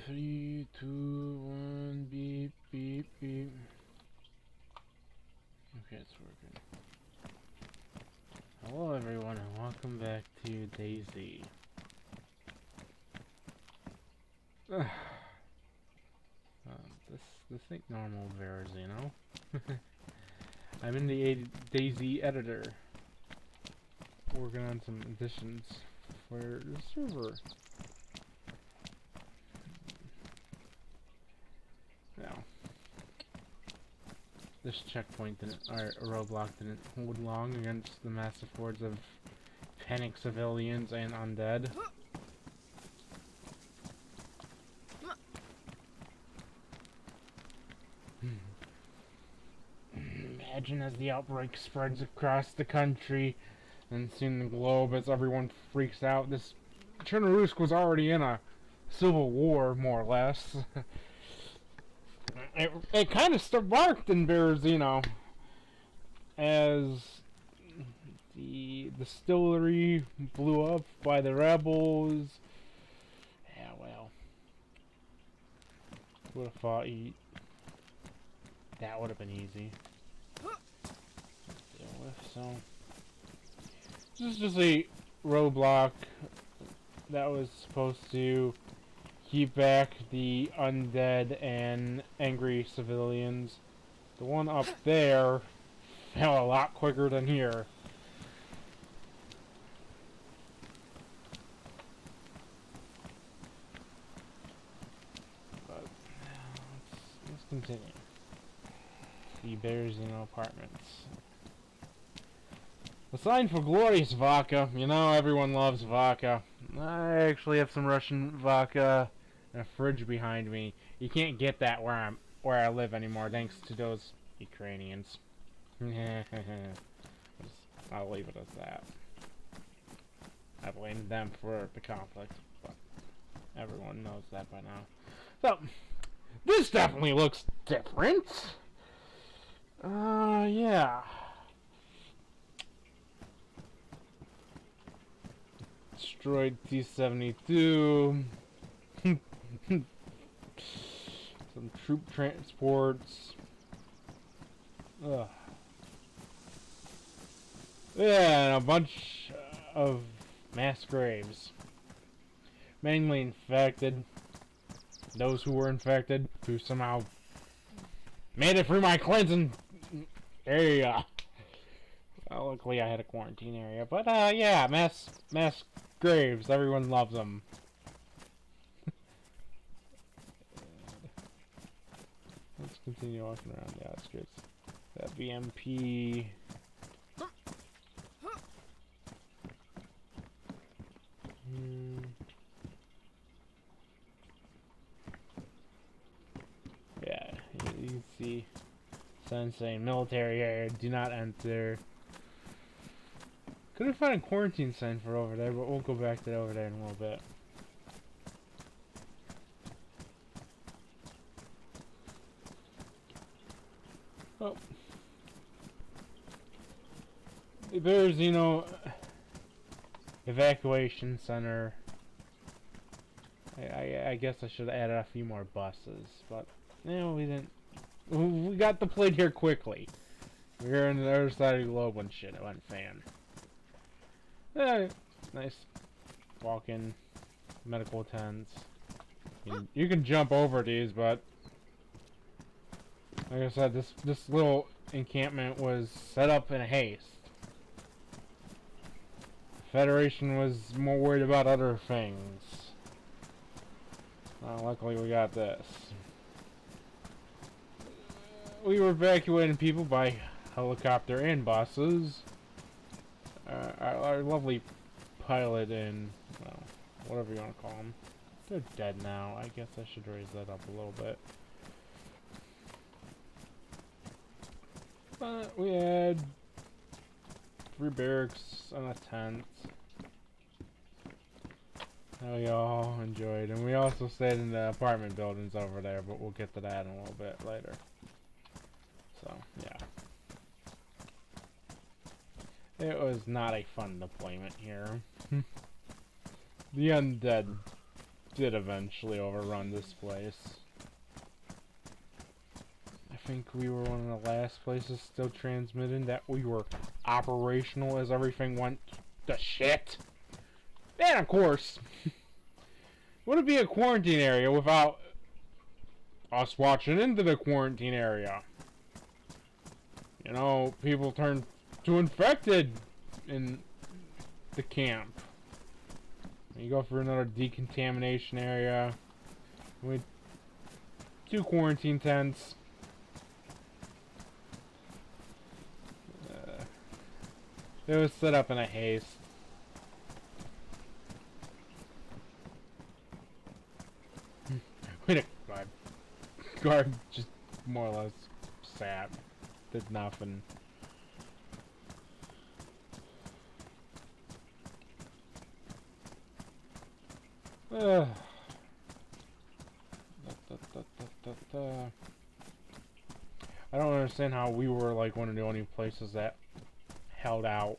3, 2, 1, beep, beep, beep. Okay, it's working. Hello everyone and welcome back to Daisy. This ain't normal bears, you know? I'm in the Daisy editor, working on some additions for the server. Now, this checkpoint didn't, or roadblock didn't hold long against the massive hordes of panicked civilians and undead. Imagine as the outbreak spreads across the country and soon the globe as everyone freaks out. This Chernobyl was already in a civil war, more or less. It kind of sparked in Berezino as the distillery blew up by the rebels. Yeah, well, would have thought that would have been easy to deal with. So this is just a roadblock that was supposed to keep back the undead and angry civilians. The one up there fell a lot quicker than here. But let's continue. The Berezino apartments. A sign for glorious vodka. You know, everyone loves vodka. I actually have some Russian vodka in a fridge behind me. You can't get that where I live anymore, thanks to those Ukrainians. I'll leave it at that. I blame them for the conflict, but everyone knows that by now. So, this definitely looks different. Yeah. Destroyed T-72. Some troop transports. Ugh. Yeah, and a bunch of mass graves. Mainly infected. Those who were infected, who somehow made it through my cleansing area. Well, luckily I had a quarantine area, but yeah, mass graves. Everyone loves them. Let's continue walking around the outskirts. That BMP. Yeah, you can see sign saying military area, do not enter. Couldn't find a quarantine sign for over there, but we'll go back to over there in a little bit. Oh. The Berezino evacuation center. I guess I should have added a few more buses, but no, we didn't. We got the plate here quickly. We were on the other side of the globe when shit went fan. Nice walk-in medical tents. You can jump over these, but like I said, this little encampment was set up in haste. The Federation was more worried about other things. Luckily we got this. We were evacuating people by helicopter and buses. Our lovely pilot and, well, whatever you want to call them. They're dead now. I guess I should raise that up a little bit. But we had 3 barracks and a tent. That we all enjoyed. And we also stayed in the apartment buildings over there, but we'll get to that in a little bit later. So, yeah. It was not a fun deployment here. The undead did eventually overrun this place. I think we were one of the last places still transmitting that we were operational as everything went to shit. And of course, would it be a quarantine area without us watching into the quarantine area? You know, people turn to infected in the camp. You go for another decontamination area with 2 quarantine tents. It was set up in a haste. Wait, my guard just more or less sat, did nothing. I don't understand how we were like one of the only places that held out.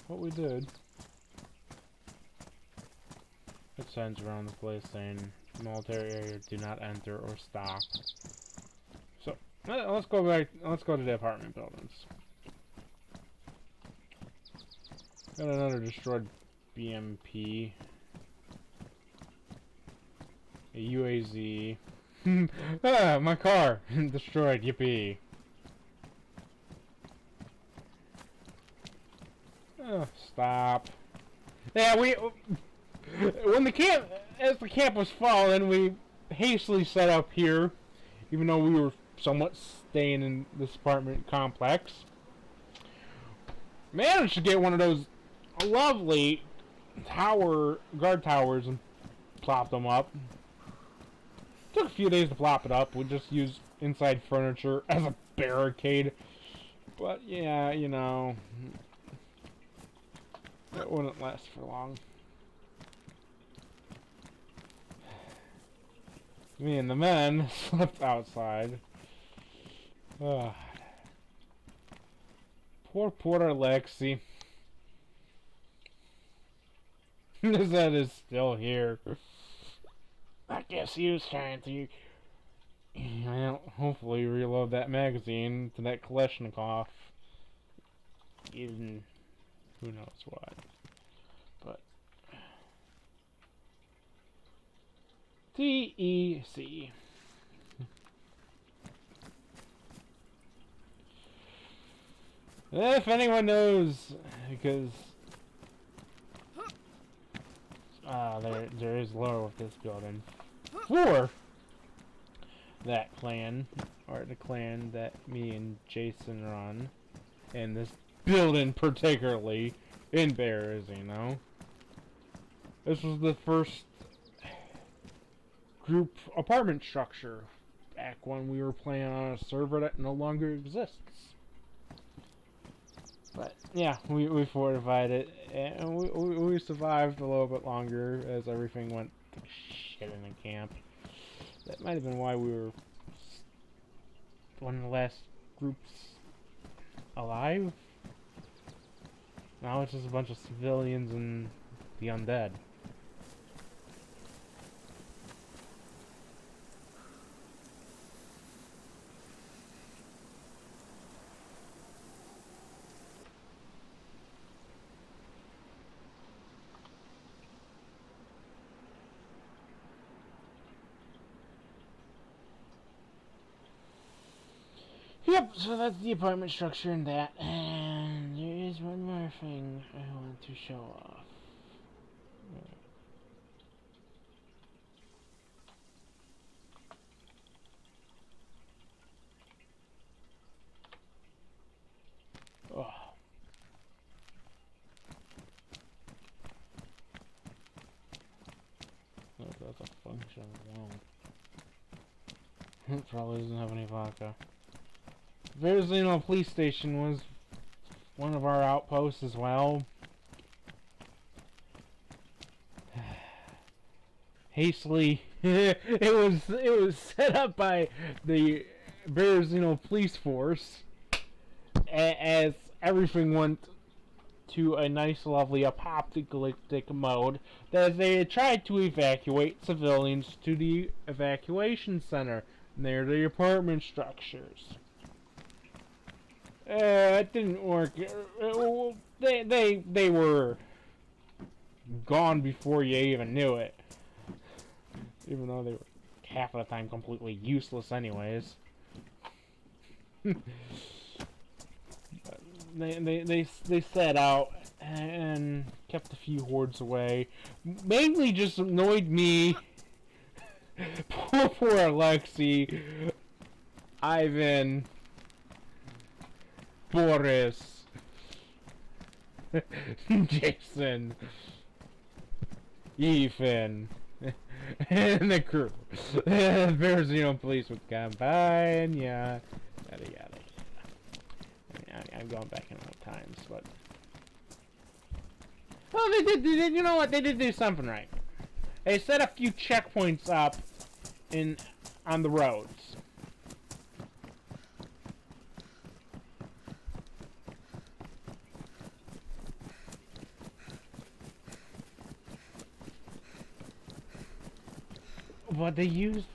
What we did. It signs around the place saying military area, do not enter or stop. So let's go back. Let's go to the apartment buildings. Got another destroyed BMP. A UAZ. Ah, my car! Destroyed, yippee. Oh, stop. Yeah, when the camp, as the camp was falling, we hastily set up here, even though we were somewhat staying in this apartment complex. Managed to get one of those lovely guard towers and plop them up. Took a few days to plop it up. We just used inside furniture as a barricade. But yeah, you know, it wouldn't last for long. Me and the men slept outside. Ugh. Poor Alexi. His head is still here. I guess he was trying to, hopefully reload that magazine to that Kalashnikov. Even who knows what. But TEC. If anyone knows, because there is lore with this building for that clan, or the clan that me and Jason run, and this building particularly in Bears, you know. This was the first group apartment structure back when we were playing on a server that no longer exists. But yeah, we fortified it, and we survived a little bit longer as everything went to shit in the camp. That might have been why we were one of the last groups alive. Now it's just a bunch of civilians and the undead. Yep, so that's the apartment structure and that. And there is one more thing I want to show off. Oh. That's a function alone. It probably doesn't have any vodka. Verrazano police station was one of our outposts as well. Hastily, it was set up by the Verrazano police force as everything went to a nice, lovely apocalyptic mode that they tried to evacuate civilians to the evacuation center near the apartment structures. It didn't work. They were gone before you even knew it. Even though they were half of the time completely useless anyways. They set out and kept a few hordes away. Mainly just annoyed me. Poor Alexei, Ivan, Boris, Jason, Ethan, and the crew. Bearzino police would come by, and yada yada. I'm going back in old times, but well, they did. You know what? They did do something right. They set a few checkpoints up on the roads. But they used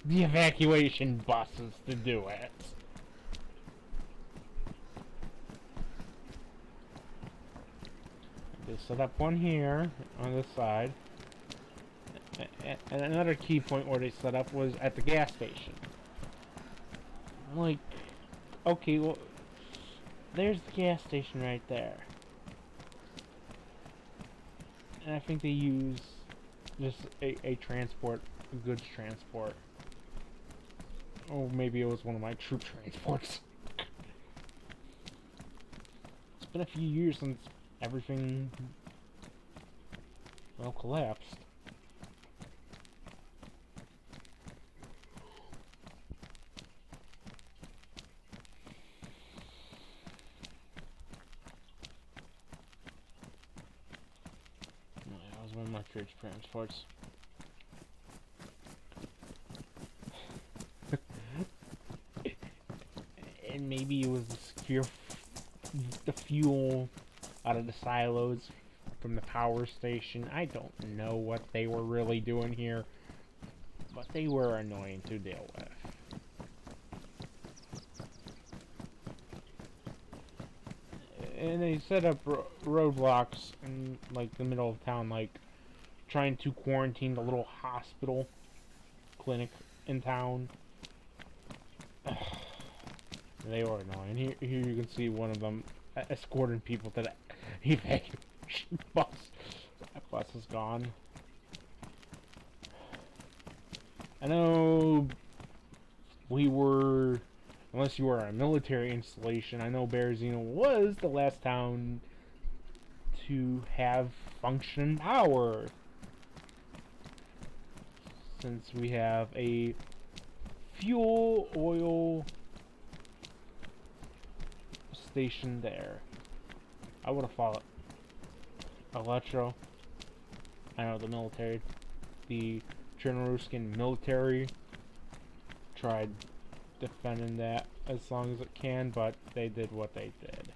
the evacuation buses to do it. They set up one here on this side. And another key point where they set up was at the gas station. Like, okay, well, there's the gas station right there. And I think they use just a transport, a goods transport. Or maybe it was one of my troop transports. It's been a few years since everything, well, collapsed. That was one of my church transports. And maybe it was the fuel out of the silos from the power station. I don't know what they were really doing here, but they were annoying to deal with. And they set up roadblocks in like the middle of town, like trying to quarantine the little hospital clinic in town. They were annoying. Here you can see one of them escorting people to the evacuation bus. That bus is gone. I know we were, unless you were a military installation, I know Bearzino was the last town to have functioning power. Since we have a fuel oil station there. I would have followed Electro. I know the military, the Chernoruscan military tried defending that as long as it can, but they did what they did.